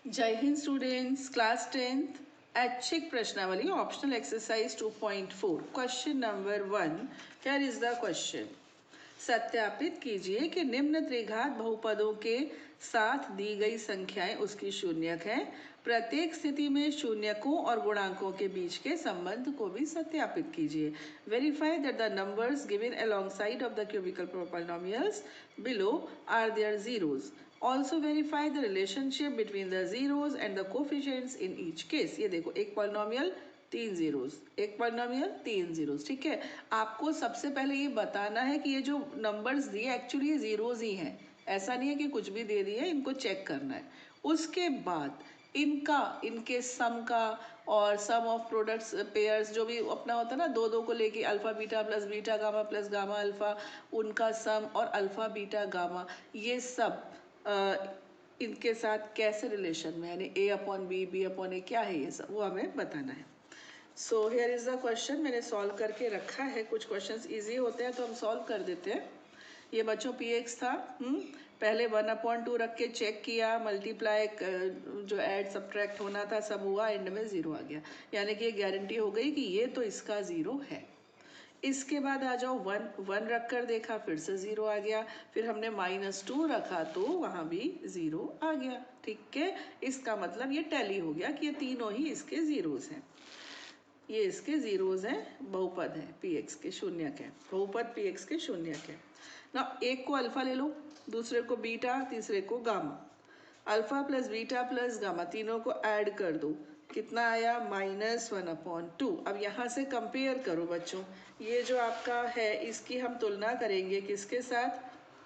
जय Hind students, class 10th ऐच्छिक प्रश्नावली optional exercise 2.4 question number 1। Here is the question. सत्यापित कीजिए कि निम्न त्रिघात बहुपदों के साथ दी गई संख्याएं उसकी शून्यक हैं। प्रत्येक स्थिति में शून्यकों और गुणांकों के बीच के संबंध को भी सत्यापित कीजिए। Verify that the numbers given alongside of the cubical polynomials below are their zeros. Also verify the relationship between the zeros and the coefficients in each case। ये देखो, एक पॉलिनोमियल तीन जीरोस, एक पॉलिनोमियल तीन जीरोस। ठीक है, आपको सबसे पहले ये बताना है कि ये जो नंबर्स दिए एक्चुअली ये जीरोज ही हैं, ऐसा नहीं है कि कुछ भी दे दिए, इनको चेक करना है। उसके बाद इनके सम का और सम ऑफ प्रोडक्ट्स पेयर्स जो भी अपना होता है ना, दो दो को लेके alpha beta plus beta gamma plus gamma alpha, उनका सम और अल्फा बीटा गामा, ये सब इनके साथ कैसे रिलेशन में, यानी ए अपॉन बी अपॉन ए क्या है, ये सब वो हमें बताना है। So here is the question, मैंने सॉल्व करके रखा है। कुछ क्वेश्चंस इजी होते हैं तो हम सॉल्व कर देते हैं। ये बच्चों पी एक्स था, पहले 1/2 रख के चेक किया, मल्टीप्लाई जो ऐड सब्ट्रैक्ट होना था सब हुआ, एंड में ज़ीरो आ गया, यानी कि ये गारंटी हो गई कि ये तो इसका ज़ीरो है। इसके बाद आ जाओ वन रख कर देखा, फिर से ज़ीरो आ गया, फिर हमने -2 रखा तो वहाँ भी ज़ीरो आ गया। ठीक है, इसका मतलब ये टैली हो गया कि ये तीनों ही इसके ज़ीरोज़ हैं, ये इसके ज़ीरोज़ हैं, बहुपद हैं, पी एक्स के शून्यक हैं, बहुपद पी एक्स के शून्यक हैं ना। एक को अल्फा ले लो, दूसरे को बीटा, तीसरे को gamma. Alpha plus beta plus gamma तीनों को ऐड कर दो, कितना आया, -1/2। अब यहाँ से कंपेयर करो बच्चों, ये जो आपका है इसकी हम तुलना करेंगे किसके साथ,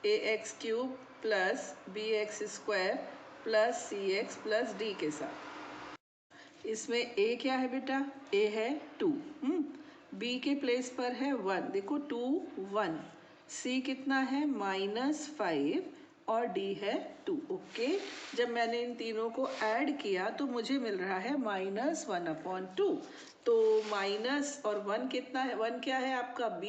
ax³ plus bx² plus cx plus d के साथ। इसमें a क्या है बेटा, a है 2, b के प्लेस पर है 1, देखो 2 1, c कितना है -5 और d है 2। ओके, जब मैंने इन तीनों को ऐड किया तो मुझे मिल रहा है -1/2। तो माइनस और 1 कितना है, 1 क्या है आपका b,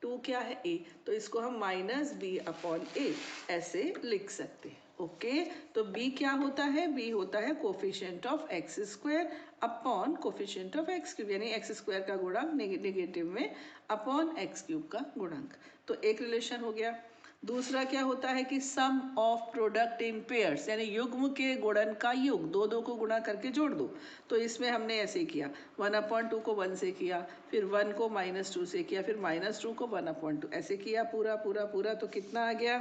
2 क्या है a, तो इसको हम -b/a ऐसे लिख सकते हैं। ओके, तो b क्या होता है, b होता है coefficient of x² upon coefficient of x³, यानी x² का गुणांक नेगेटिव में अपॉन x³ का गुणांक। तो एक रिलेशन हो गया। दूसरा क्या होता है कि सम ऑफ प्रोडक्ट इन पेयर्स, यानी युग्म के गुणन का योग, दो दो को गुणा करके जोड़ दो। तो इसमें हमने ऐसे किया, 1/2 को 1 से किया, फिर 1 को -2 से किया, फिर -2 को 1/2 ऐसे किया, पूरा पूरा पूरा, तो कितना आ गया,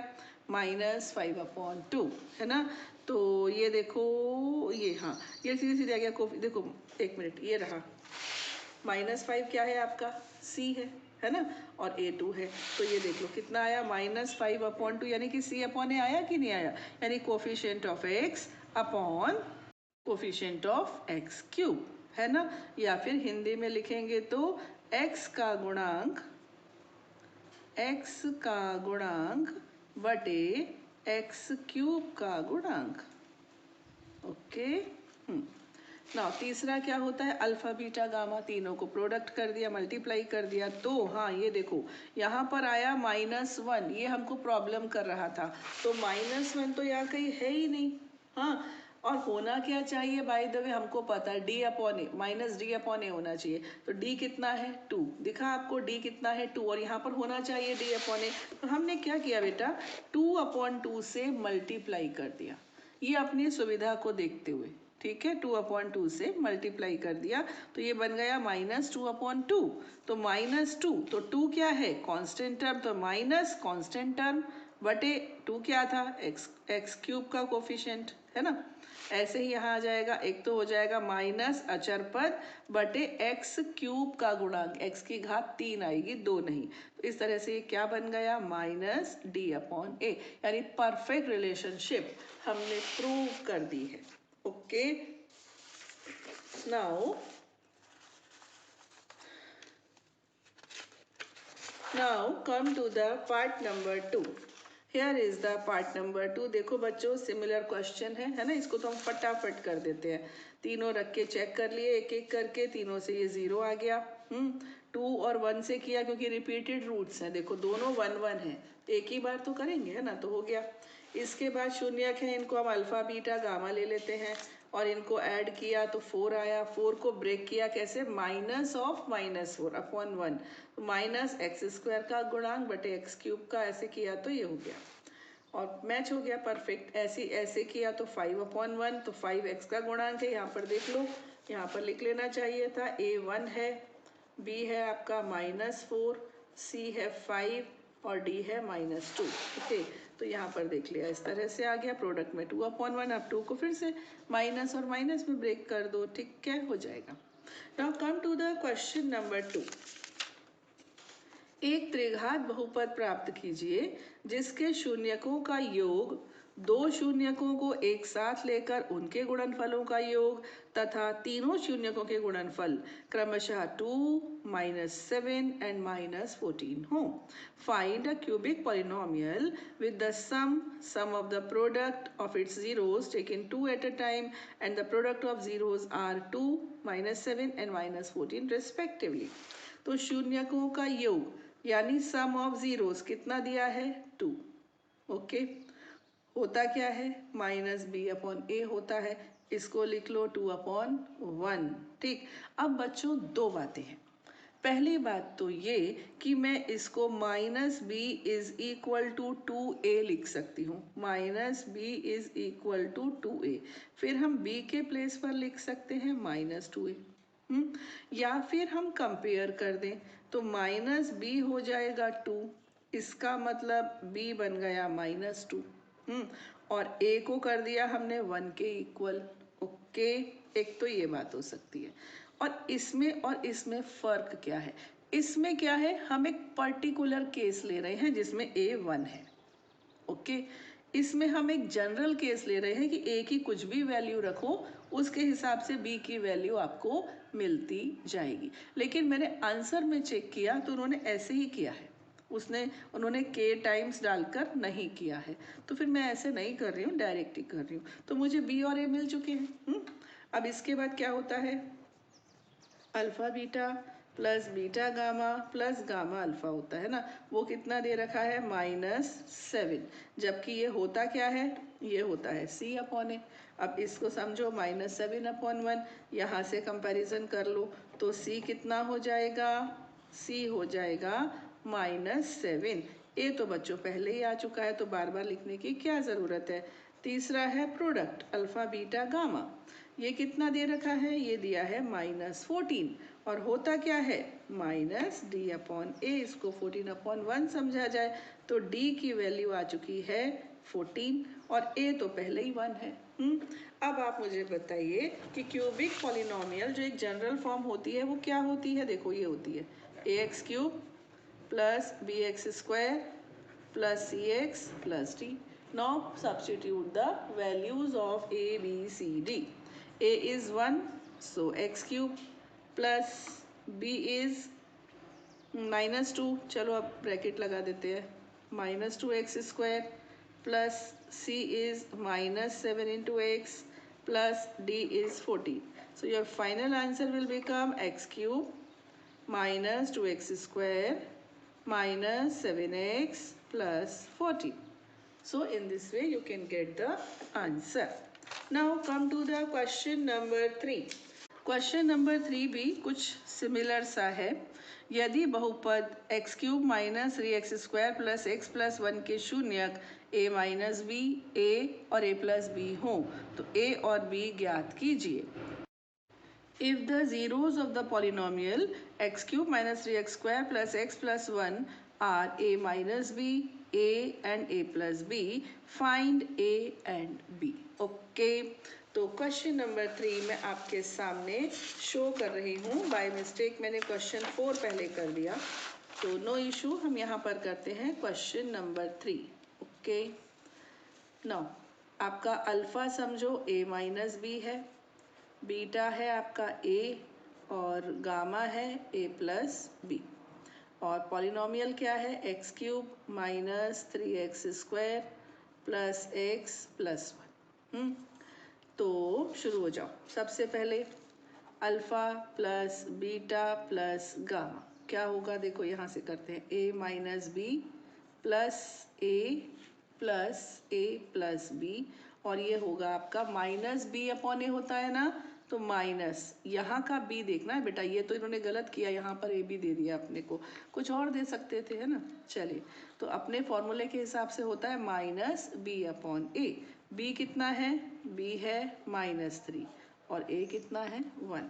-5/2, है ना। तो ये देखो, ये हाँ, ये सीधे सीधे आ गया। देखो एक मिनट, ये रहा -5 क्या है आपका, c है ना, और a2 है, तो ये देख लो कितना आया, -5/2, यानी कि c/a आया कि नहीं आया, यानी coefficient of x upon coefficient of x³, है ना। या फिर हिंदी में लिखेंगे तो x का गुणांक बटे x³ का गुणांक। ओके, ना तीसरा क्या होता है, अल्फा बीटा गामा, तीनों को प्रोडक्ट कर दिया, मल्टीप्लाई कर दिया, तो हाँ ये देखो यहाँ पर आया -1, ये हमको प्रॉब्लम कर रहा था, तो -1 तो यहाँ कहीं है ही नहीं। हाँ, और होना क्या चाहिए, बाय द वे हमको पता है d/a -d/a होना चाहिए, तो d कितना है 2, दिखा आपको d कितना है 2, और यहाँ पर होना चाहिए d/a। तो हमने क्या किया बेटा, 2/2 से मल्टीप्लाई कर दिया, ये अपनी सुविधा को देखते हुए। ठीक है, 2/2 से मल्टीप्लाई कर दिया, तो ये बन गया -2/2। तो -2, तो 2 क्या है, कांस्टेंट टर्म, तो माइनस कांस्टेंट टर्म बटे 2 क्या था, x³ का कोफिशिएंट, है ना। ऐसे ही यहाँ आ जाएगा, एक तो हो जाएगा माइनस अचर पद बटे x³ का गुणांक, x की घात 3 आएगी, 2 नहीं। तो इस तरह से क्या बन गया, -d/a, यानी परफेक्ट रिलेशनशिप हमने प्रूव कर दी है। Okay, now come to the part number 2। Here is the part number 2। देखो बच्चों, सिमिलर क्वेश्चन है ना, इसको तो हम फटाफट कर देते हैं। तीनों रख के चेक कर लिए एक एक करके, तीनों से ये 0 आ गया। 2 और 1 से किया क्योंकि रिपीटेड रूट्स हैं, देखो दोनों 1 1 है, एक ही बार तो करेंगे, है ना, तो हो गया। इसके बाद शून्यक है, इनको हम अल्फा बीटा गामा ले लेते हैं और इनको ऐड किया तो 4 आया। 4 को ब्रेक किया कैसे, माइनस ऑफ -4 अपॉन 1, तो माइनस एक्स स्क्वायर का गुणांक बटे एक्स क्यूब का, ऐसे किया तो ये हो गया और मैच हो गया परफेक्ट। ऐसे किया तो 5/1, तो 5x का गुणांक है, यहाँ पर देख लो, यहाँ पर लिख लेना चाहिए था। a 1 है, b है आपका -4, c है 5 और d है -2। ओके, तो यहाँ पर देख लिया, इस तरह से आ गया प्रोडक्ट में 2/1। अब 2 को फिर से माइनस और माइनस में ब्रेक कर दो, ठीक है, हो जाएगा। Now come to the question number 2। एक त्रिघात बहुपद प्राप्त कीजिए जिसके शून्यकों का योग दो शून्यकों को एक साथ लेकर उनके गुणनफलों का योग तथा तीनों शून्यकों के गुणनफल क्रमशः 2, -7 and -14 हो। Find a cubic polynomial with the sum of the product of its zeros taken 2 at a time and the product of zeros are 2, -7 and -14 respectively। तो शून्यकों का योग यानी सम ऑफ जीरोस कितना दिया है, 2। ओके, होता क्या है, -b/a होता है, इसको लिख लो 2/1। ठीक, अब बच्चों दो बातें हैं। पहली बात तो ये कि मैं इसको -b is equal to 2a लिख सकती हूँ, -b is equal to 2a। फिर हम b के प्लेस पर लिख सकते हैं -2a। या फिर हम कंपेयर कर दें तो -b हो जाएगा 2, इसका मतलब b बन गया -2। और a को कर दिया हमने 1 के इक्वल। ओके, एक तो ये बात हो सकती है। और इसमें फ़र्क क्या है, इसमें क्या है, हम एक पर्टिकुलर केस ले रहे हैं जिसमें a 1 है। ओके, इसमें हम एक जनरल केस ले रहे हैं कि a की कुछ भी वैल्यू रखो, उसके हिसाब से b की वैल्यू आपको मिलती जाएगी। लेकिन मैंने आंसर में चेक किया तो उन्होंने ऐसे ही किया है, उन्होंने k टाइम्स डालकर नहीं किया है। तो फिर मैं ऐसे नहीं कर रही हूँ, डायरेक्ट ही कर रही हूँ। तो मुझे b और a मिल चुके हैं। अब इसके बाद क्या होता है, alpha beta plus beta gamma plus gamma alpha होता है ना, वो कितना दे रखा है, -7। जबकि ये होता क्या है, ये होता है c/a। अब इसको समझो, -7/1, यहाँ से कंपैरिजन कर लो तो c कितना हो जाएगा, c हो जाएगा -7। ये तो बच्चों पहले ही आ चुका है तो बार बार लिखने की क्या ज़रूरत है। तीसरा है प्रोडक्ट अल्फा बीटा गामा, ये कितना दे रखा है, ये दिया है -14 और होता क्या है, -d/a। इसको 14/1 समझा जाए तो d की वैल्यू आ चुकी है 14 और a तो पहले ही 1 है। अब आप मुझे बताइए कि क्यूबिक पॉलिनोमियल जो एक जनरल फॉर्म होती है वो क्या होती है। देखो ये होती है ax³ plus bx² plus cx plus d। Now substitute the values of a, b, c, d. a is 1, so x³ plus b is -2, चलो अब ब्रैकेट लगा देते हैं, -2x² plus c is -7 into x plus d is 14. So your final answer will become x³ minus 2x² minus 7x plus 14. So in this way you can get the answer. Now come to the question number 3. Question number 3 भी कुछ similar सा है। यदि बहुपद x³ minus 3x² plus x plus 1 के शून्यक a minus b, a और a plus b हों तो a और b ज्ञात कीजिए। If the zeros of the polynomial x³ minus 3x² plus x plus 1 are a minus b, a and a plus b, find a and b. Okay. तो question number 3 मैं आपके सामने show कर रही हूँ। बाय मिस्टेक मैंने question 4 पहले कर दिया, तो नो इशू, हम यहाँ पर करते हैं क्वेश्चन नंबर 3। ओके, नाउ आपका अल्फा समझो a माइनस बी है, बीटा है आपका a और गामा है a प्लस b, और पॉलिनोमियल क्या है, x³ minus 3x² plus x plus 1। तो शुरू हो जाओ। सबसे पहले alpha plus beta plus gamma क्या होगा, देखो यहाँ से करते हैं a minus B plus a plus A plus B, और ये होगा आपका माइनस बी अपॉन ए होता है ना, तो माइनस यहाँ का बी देखना है बेटा, ये तो इन्होंने गलत किया, यहाँ पर ए बी दे दिया अपने को, कुछ और दे सकते थे है ना। चलिए, तो अपने फॉर्मूले के हिसाब से होता है माइनस बी अपॉन ए। बी कितना है, बी है -3 और ए कितना है 1,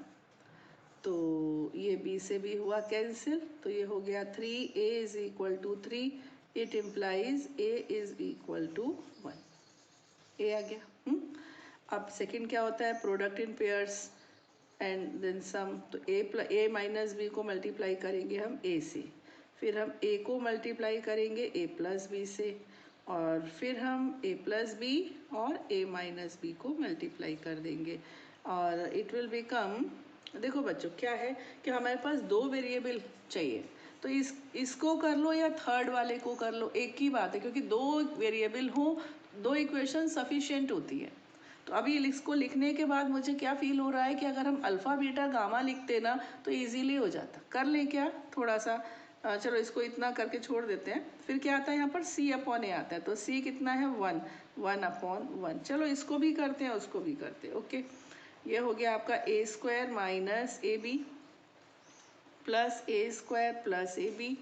तो ये b से भी हुआ कैंसिल, तो ये हो गया 3a is equal to 3, it implies a is equal to 1, A आ गया। अब सेकंड क्या होता है, product in pairs and then sum, तो a माइनस बी को मल्टीप्लाई करेंगे हम a से, फिर हम a को मल्टीप्लाई करेंगे a प्लस बी से, और फिर हम a प्लस बी और a माइनस बी को मल्टीप्लाई कर देंगे, और इट विल बिकम, देखो बच्चों क्या है कि हमारे पास दो वेरिएबल चाहिए, तो इसको कर लो या थर्ड वाले को कर लो, एक ही बात है, क्योंकि दो वेरिएबल हो दो इक्वेशन सफिशिएंट होती है। तो अभी इसको लिखने के बाद मुझे क्या फील हो रहा है कि अगर हम अल्फ़ा बीटा गामा लिखते ना तो इजीली हो जाता। कर लें क्या थोड़ा सा, चलो इसको इतना करके छोड़ देते हैं। फिर क्या आता है यहाँ पर, c अपॉन ए आता है, तो c कितना है 1 अपॉन 1। चलो इसको भी करते हैं उसको भी करते हैं। ओके, ये हो गया आपका A square minus A B plus A square plus A B,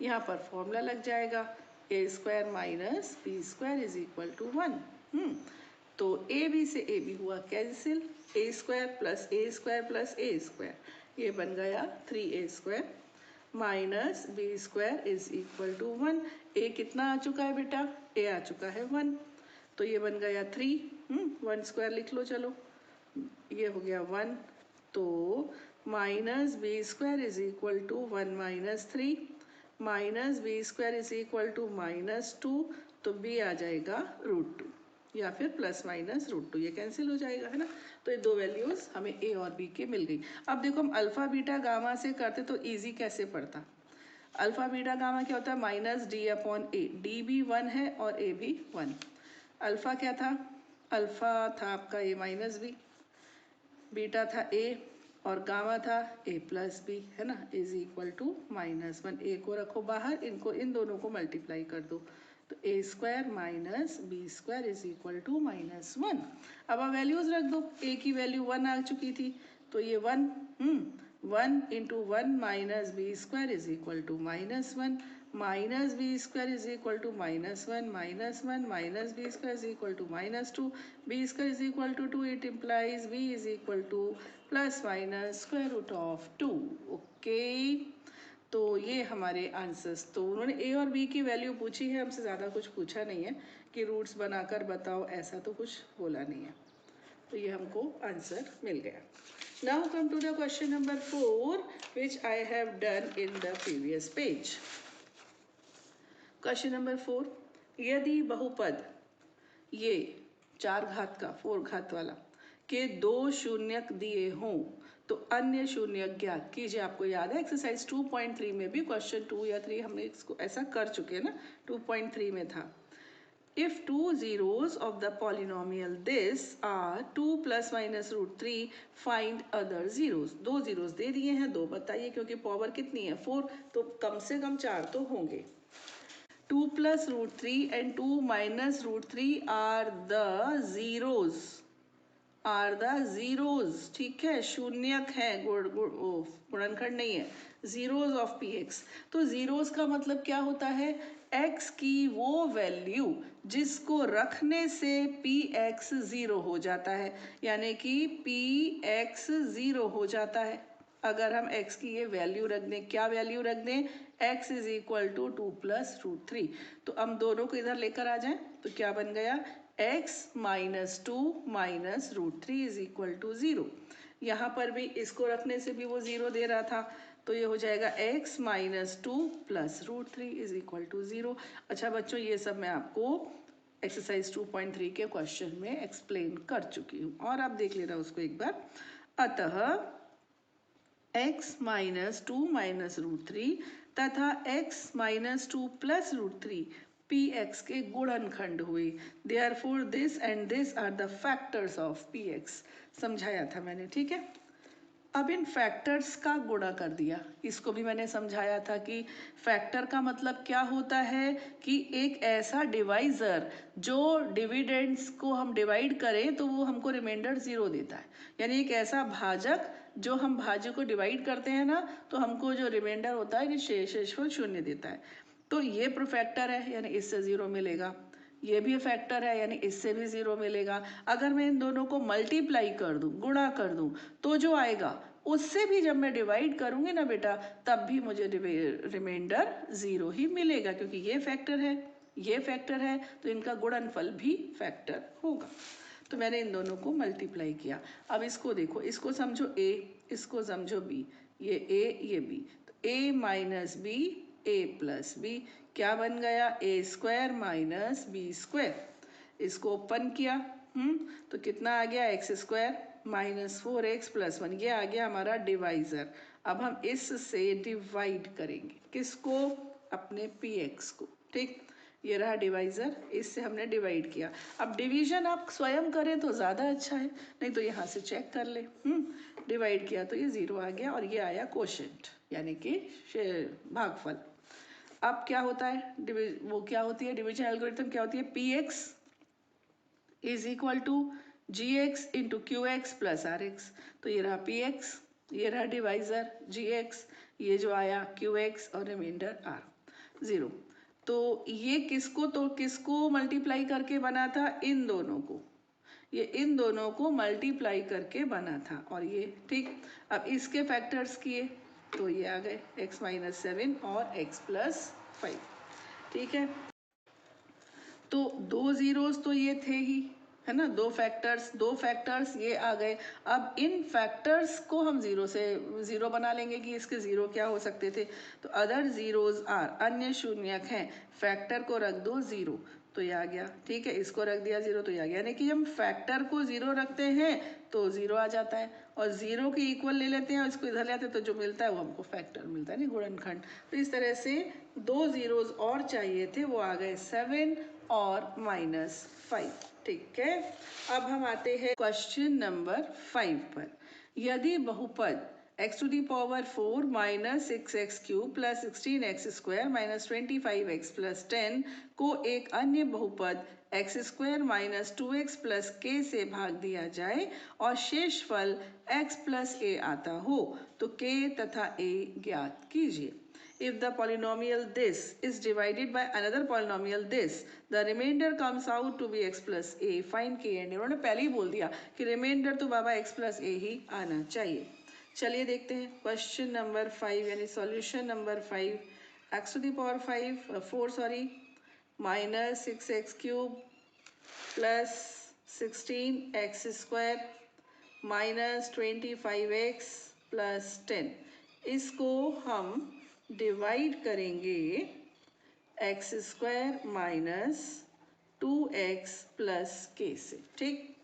यहाँ पर फॉर्मूला लग जाएगा A square minus B square is equal to 1। तो ए बी से ए बी हुआ cancel, A square plus A square plus A square, ये बन गया 3a square minus B square is equal to 1। A कितना आ चुका है बेटा, ए आ चुका है 1, तो ये बन गया 3, 1 स्क्वायर लिख लो, चलो ये हो गया 1, तो minus B square is equal to 1 minus 3 minus B square is equal to -2, तो b आ जाएगा √2 या फिर प्लस माइनस √2, ये कैंसिल हो जाएगा है ना। तो ये दो वैल्यूज हमें a और b के मिल गई। अब देखो हम अल्फा बीटा गामा से करते तो इजी कैसे पड़ता। अल्फा बीटा गामा क्या होता है, माइनस डी अपॉन ए, डी भी 1 है और a भी 1। अल्फा क्या था, अल्फा था आपका a माइनस बी, बीटा था a और गामा था a प्लस बी, है ना, इज इक्वल टू -1। a को रखो बाहर, इनको इन दोनों को मल्टीप्लाई कर दो, तो a square minus B square is equal to -1। अब आप वैल्यूज रख दो, a की वैल्यू 1 आ चुकी थी, तो ये 1 into 1 minus B square is equal to -1 minus B square is equal to -1 -1 minus B square is equal to -2, B square is equal to 2, it implies b is equal to plus minus square root of 2। Okay, तो ये हमारे answers, तो उन्होंने a और b की value पूछी है, हमसे ज़्यादा कुछ पूछा नहीं है कि रूट्स बनाकर बताओ, ऐसा तो कुछ बोला नहीं है, तो ये हमको आंसर मिल गया। Now come to the question number 4 which I have done in the previous page. Question number 4, यदि बहुपद ये 4 घात का 4 घात वाला के 2 शून्यक दिए हों तो अन्य शून्यक ज्ञात कीजिए। आपको याद है एक्सरसाइज 2.3 में भी क्वेश्चन 2 या 3 हमने इसको ऐसा कर चुके हैं ना, 2.3 में था। If two zeros of the polynomial this are 2 plus minus √3, find other zeros। 2 zeros दे दिए हैं, 2 बताइए, क्योंकि पावर कितनी है 4, तो कम से कम 4 तो होंगे। 2 plus √3 and 2 minus √3 are the zeros, ठीक है, शून्यक है, गुणनखंड नहीं है, जीरोज ऑफ पी एक्स। तो जीरोज का मतलब क्या होता है, x की वो वैल्यू जिसको रखने से पी एक्स 0 हो जाता है, यानी कि पी एक्स 0 हो जाता है। अगर हम x की ये वैल्यू रख दें, क्या वैल्यू रख दें, x is equal to 2 plus √3, तो हम दोनों को इधर लेकर आ जाएं, तो क्या बन गया, x minus 2 minus √3 is equal to 0। यहाँ पर भी इसको रखने से भी वो 0 दे रहा था, तो ये हो जाएगा x minus 2 plus √3 is equal to 0। अच्छा बच्चों, ये सब मैं आपको एक्सरसाइज 2.3 के क्वेश्चन में एक्सप्लेन कर चुकी हूँ, और आप देख लेना उसको एक बार। अतः x माइनस 2 माइनस √3 तथा x minus 2 plus √3 P x के गुणनखंड हुए। Therefore this and this are the factors of P x. समझाया था मैंने, ठीक है। अब इन फैक्टर्स का गुणा कर दिया। इसको भी मैंने समझाया था कि फैक्टर का मतलब क्या होता है कि एक ऐसा डिवाइज़र जो डिविडेंड्स को हम डिवाइड करें तो वो हमको रिमाइंडर ज़ीरो देता है। यानी एक ऐसा भाजक जो हम भाज्य को डिवाइड करते हैं ना, तो हमको जो रिमाइंडर होता है शेषफल शून्य देता है। तो ये प्रोफैक्टर है, यानी इससे ज़ीरो मिलेगा। ये भी फैक्टर है, यानी इससे भी ज़ीरो मिलेगा। अगर मैं इन दोनों को मल्टीप्लाई कर दूं, गुणा कर दूं, तो जो आएगा उससे भी जब मैं डिवाइड करूंगी ना बेटा, तब भी मुझे रिमाइंडर ज़ीरो ही मिलेगा, क्योंकि ये फैक्टर है, ये फैक्टर है, तो इनका गुणनफल भी फैक्टर होगा। तो मैंने इन दोनों को मल्टीप्लाई किया। अब इसको देखो, इसको समझो a, इसको समझो b, ये a ये b, तो a minus B A plus B क्या बन गया, A square minus B square. इसको ओपन किया, तो कितना आ गया, x square minus 4x plus 1, ये आ गया हमारा डिवाइजर। अब हम इससे डिवाइड करेंगे किसको, अपने px को, ठीक। ये रहा डिवाइजर, इससे हमने डिवाइड किया। अब डिवीजन आप स्वयं करें तो ज़्यादा अच्छा है, नहीं तो यहाँ से चेक कर ले। डिवाइड किया तो ये ज़ीरो आ गया और ये आया कोशेंट, यानी कि भागफल। अब क्या होता है, वो क्या होती है डिवीजन एल्गोरिथम, क्या होती है, P x is equal to G x into Q x plus R x. तो ये रहा पी एक्स, ये रहा डिवाइजर जी एक्स, ये जो आया क्यू एक्स और रिमाइंडर आर ज़ीरो। तो ये किसको तो किसको मल्टीप्लाई करके बना था, इन दोनों को, ये इन दोनों को मल्टीप्लाई करके बना था, और ये ठीक। अब इसके फैक्टर्स किए तो ये आ गए x माइनस 7 और x प्लस 5, ठीक है। तो दो जीरोस तो ये थे ही, है ना, दो फैक्टर्स ये आ गए। अब इन फैक्टर्स को हम जीरो से ज़ीरो बना लेंगे कि इसके ज़ीरो क्या हो सकते थे, तो अदर ज़ीरोज़ आर, अन्य शून्यक हैं, फैक्टर को रख दो ज़ीरो तो ये आ गया, ठीक है। इसको रख दिया ज़ीरो तो ये आ गया, यानी कि हम फैक्टर को ज़ीरो रखते हैं तो ज़ीरो आ जाता है, और ज़ीरो के इक्वल ले लेते हैं और इसको इधर ले आते हैं तो जो मिलता है वो हमको फैक्टर मिलता है, नहीं गुणनखंड। तो इस तरह से दो ज़ीरोज़ और चाहिए थे, वो आ गए 7 और माइनस 5, ठीक है। अब हम आते हैं क्वेश्चन नंबर 5 पर। यदि बहुपद x to the power 4 minus 6x cube plus 16x square minus 25x plus 10 को एक अन्य बहुपद x square minus 2x plus k से भाग दिया जाए और शेषफल x प्लस a आता हो, तो k तथा a ज्ञात कीजिए। If the polynomial this is divided by another polynomial this, the remainder comes out to be x plus a. Find k and a. उन्होंने पहले ही बोल दिया कि रिमाइंडर तो बाबा x plus a ही आना चाहिए। चलिए देखते हैं क्वेश्चन नंबर 5, यानी solution number 5। x to the power 4 sorry minus 6x cube plus 16x square minus 25x plus 10, इसको हम डिवाइड करेंगे x square minus 2x plus के से, ठीक।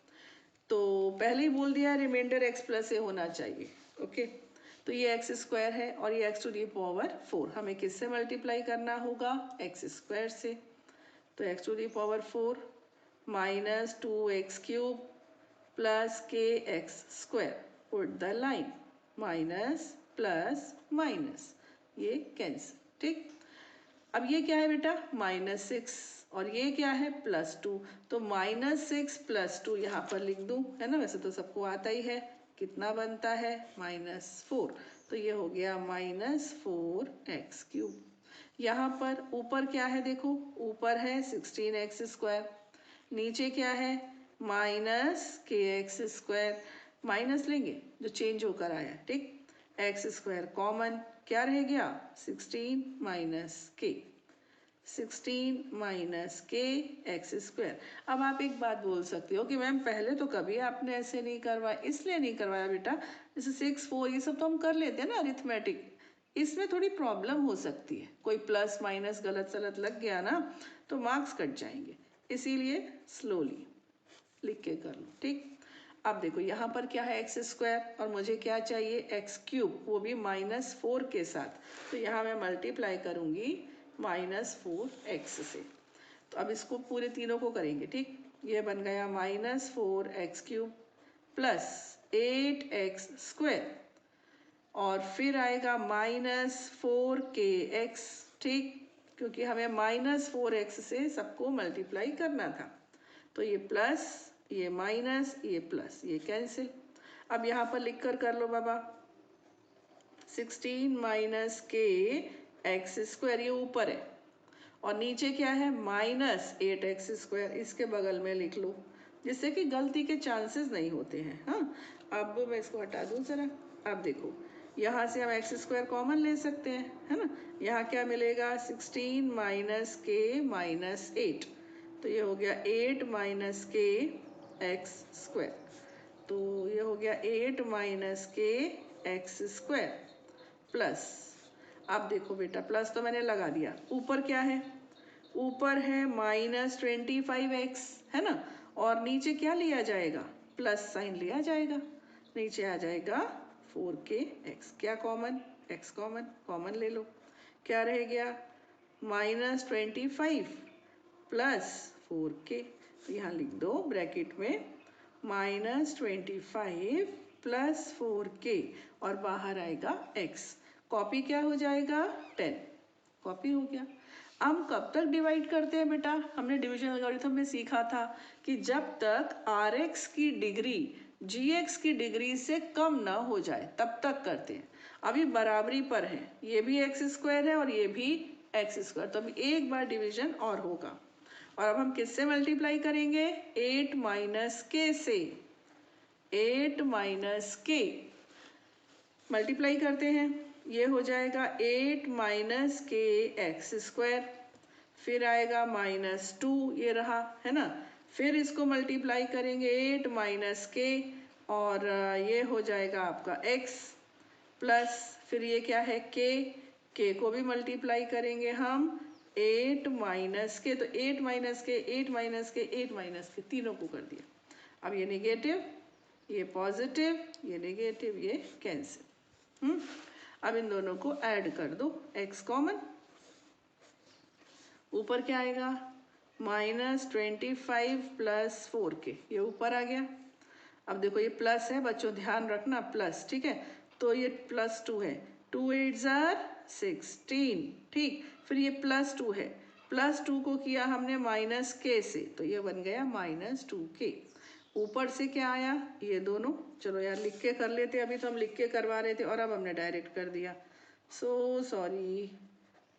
तो पहले ही बोल दिया रिमाइंडर x प्लस ए होना चाहिए, ओके। तो ये एक्स स्क्वायर है और ये x टू दी पावर 4, हमें किससे मल्टीप्लाई करना होगा, एक्स स्क्वायर से। तो x to the power 4 minus 2x cube plus के X square, put the line, minus plus minus, ये कैंसिल, ठीक। अब ये क्या है बेटा, -6 और ये क्या है +2, तो -6 +2 यहाँ पर लिख दूँ, है ना, वैसे तो सबको आता ही है। कितना बनता है, -4, तो ये हो गया -4x क्यूब। यहाँ पर ऊपर क्या है देखो, ऊपर है 16x स्क्वायर, नीचे क्या है -kx स्क्वायर, माइनस लेंगे जो चेंज होकर आया, ठीक। एक्स स्क्वायर कॉमन, क्या रह गया 16 माइनस के, 16 माइनस के एक्स स्क्वायर। अब आप एक बात बोल सकते हो कि मैम पहले तो कभी आपने ऐसे नहीं करवाया, इसलिए नहीं करवाया बेटा, जैसे 6 4 ये सब तो हम कर लेते हैं ना अरिथमेटिक, इसमें थोड़ी प्रॉब्लम हो सकती है, कोई प्लस माइनस गलत सलत लग गया ना तो मार्क्स कट जाएंगे, इसीलिए स्लोली लिख के कर लो, ठीक। अब देखो यहाँ पर क्या है एक्स स्क्वायर और मुझे क्या चाहिए एक्स क्यूब, वो भी -4 के साथ, तो यहाँ मैं मल्टीप्लाई करूँगी -4x से। तो अब इसको पूरे तीनों को करेंगे, ठीक। ये बन गया -4x cube plus 8x square और फिर आएगा -4kx, ठीक, क्योंकि हमें -4x से सबको मल्टीप्लाई करना था। तो ये प्लस, ये माइनस, ये प्लस, ये कैंसिल। अब यहाँ पर लिख कर लो बाबा, 16 माइनस के एक्स स्क्वायर, ये ऊपर है, और नीचे क्या है -8x², इसके बगल में लिख लो, जिससे कि गलती के चांसेस नहीं होते हैं। हाँ, अब मैं इसको हटा दूँ ज़रा। अब देखो, यहाँ से हम x² कॉमन ले सकते हैं, है ना। यहाँ क्या मिलेगा, 16 माइनस के -8, तो ये हो गया 8 माइनस के x², तो ये हो गया 8 माइनस के x² प्लस, अब देखो बेटा, प्लस तो मैंने लगा दिया, ऊपर क्या है, ऊपर है -25x, है ना, और नीचे क्या लिया जाएगा, प्लस साइन लिया जाएगा, नीचे आ जाएगा 4kx, क्या कॉमन, x कॉमन ले लो, क्या रह गया, -25 प्लस 4k, तो यहाँ लिख दो ब्रैकेट में -25 प्लस 4k, और बाहर आएगा x, कॉपी क्या हो जाएगा, 10, कॉपी हो गया। हम कब तक डिवाइड करते हैं बेटा, हमने डिवीजन एल्गोरिथम में सीखा था कि जब तक rx की डिग्री gx की डिग्री से कम ना हो जाए तब तक करते हैं। अभी बराबरी पर है, ये भी x² है और ये भी x², तो अभी एक बार डिवीजन और होगा, और अब हम किससे मल्टीप्लाई करेंगे, 8 माइनस के से, 8 माइनस के मल्टीप्लाई करते हैं, ये हो जाएगा 8 माइनस के x², फिर आएगा -2, ये रहा, है ना, फिर इसको मल्टीप्लाई करेंगे 8 माइनस के, और ये हो जाएगा आपका x प्लस, फिर ये क्या है k को भी मल्टीप्लाई करेंगे हम 8 माइनस के, तो 8 माइनस के 8 माइनस के 8 माइनस के, तीनों को कर दिया। अब ये नेगेटिव, ये पॉजिटिव, ये नेगेटिव, ये कैंसिल। अब इन दोनों को ऐड कर दो, x कॉमन, ऊपर क्या आएगा, -25 प्लस 4k, ये ऊपर आ गया। अब देखो ये प्लस है बच्चों, ध्यान रखना, प्लस, ठीक है, तो ये +2 है, 2 8 16, ठीक, फिर ये +2 है, +2 को किया हमने -k से, तो ये बन गया -2k, ऊपर से क्या आया, ये दोनों, चलो यार लिख के कर लेते, अभी तो हम लिख के करवा रहे थे और अब हमने डायरेक्ट कर दिया, सो सॉरी,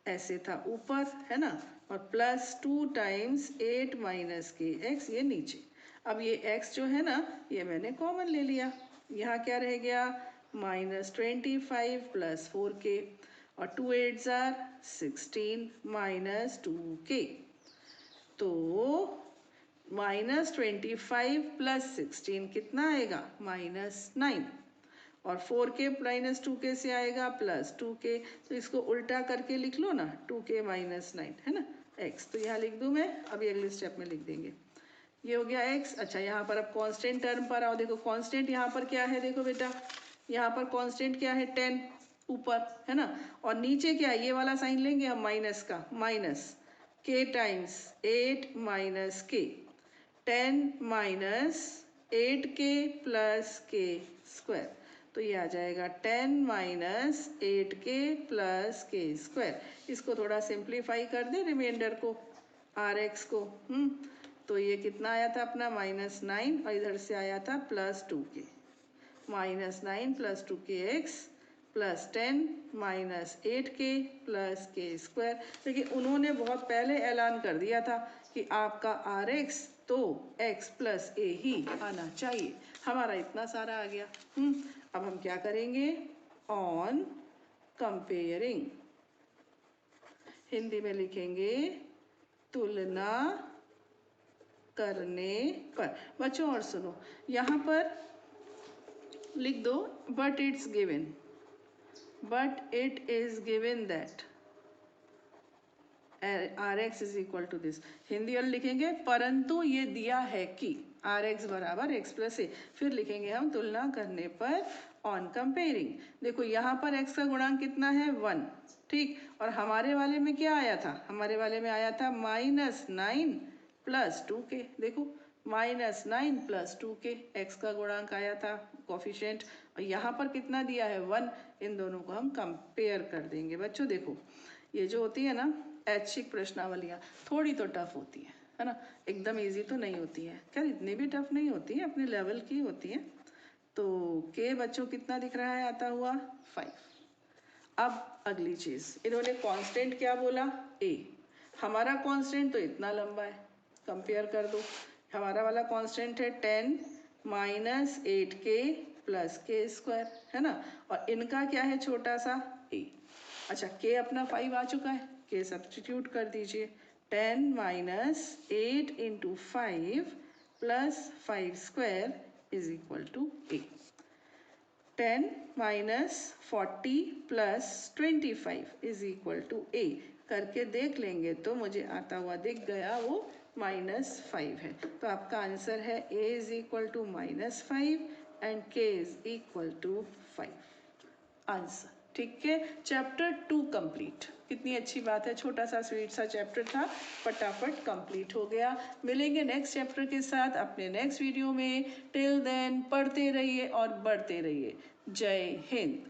ऐसे था ऊपर, है ना, और +2 टाइम्स 8 माइनस के x, ये नीचे। अब ये x जो है ना, ये मैंने कॉमन ले लिया, यहाँ क्या रह गया, -25 प्लस 4k, और 2 8 16 -2k, तो -25 प्लस 16 कितना आएगा, -9, और 4k -2k से आएगा +2k, तो इसको उल्टा करके लिख लो ना, 2k -9, है ना, x, तो यहाँ लिख दूँ मैं, अभी अगले स्टेप में लिख देंगे, ये हो गया x। अच्छा, यहाँ पर अब कांस्टेंट टर्म पर आओ, देखो कांस्टेंट यहाँ पर क्या है, देखो बेटा, यहाँ पर कांस्टेंट क्या है, 10 ऊपर, है ना, और नीचे क्या है, ये वाला साइन लेंगे हम माइनस का, minus k times 8 minus k, 10 minus 8k plus k², तो ये आ जाएगा 10 माइनस 8k प्लस k², इसको थोड़ा सिंप्लीफाई कर दे रिमाइंडर को, rx को, तो ये कितना आया था अपना -9, और इधर से आया था +2k, -9 plus 2kx plus 10 minus 8k plus k², देखिए उन्होंने बहुत पहले ऐलान कर दिया था कि आपका rx तो x प्लस a ही आना चाहिए, हमारा इतना सारा आ गया। अब हम क्या करेंगे, ऑन कंपेयरिंग, हिंदी में लिखेंगे तुलना करने पर। बच्चों और सुनो, यहाँ पर लिख दो, but it's given, but it is given that rx is equal to this, Hindi वाले लिखेंगे परंतु ये दिया है कि rx बराबर x प्लस ए, फिर लिखेंगे हम तुलना करने पर ऑन कंपेयरिंग। देखो यहाँ पर x का गुणांक कितना है, 1, ठीक, और हमारे वाले में क्या आया था, हमारे वाले में आया था -9 प्लस 2k, देखो -9 + 2k, x का गुणांक आया था कोफिशिएंट, और यहाँ पर कितना दिया है 1। इन दोनों को हम कंपेयर कर देंगे। बच्चों देखो, ये जो होती है ना ऐच्छिक प्रश्नावलियाँ, थोड़ी तो टफ होती है ना, एकदम इजी तो नहीं होती है। खैर इतनी भी टफ नहीं होती है, अपने लेवल की होती है। तो के बच्चों कितना दिख रहा है आता हुआ 5। अब अगली चीज़, इन्होंने कांस्टेंट क्या बोला a, हमारा कांस्टेंट तो इतना लंबा है, कंपेयर कर दो। हमारा वाला कांस्टेंट है 10 - 8k + k², है ना, और इनका क्या है छोटा सा a। अच्छा k अपना 5 आ चुका है, k सब्स्टिट्यूट कर दीजिए। 10 - 8 × 5 + 5² = a। 10 - 40 + 25 = a करके देख लेंगे तो मुझे आता हुआ दिख गया वो -5 है। तो आपका आंसर है a = -5 एंड k = 5 आंसर। ठीक है, चैप्टर 2 कंप्लीट। कितनी अच्छी बात है, छोटा सा स्वीट सा चैप्टर था, फटाफट कंप्लीट हो गया। मिलेंगे नेक्स्ट चैप्टर के साथ अपने नेक्स्ट वीडियो में। टिल देन पढ़ते रहिए और बढ़ते रहिए। जय हिंद।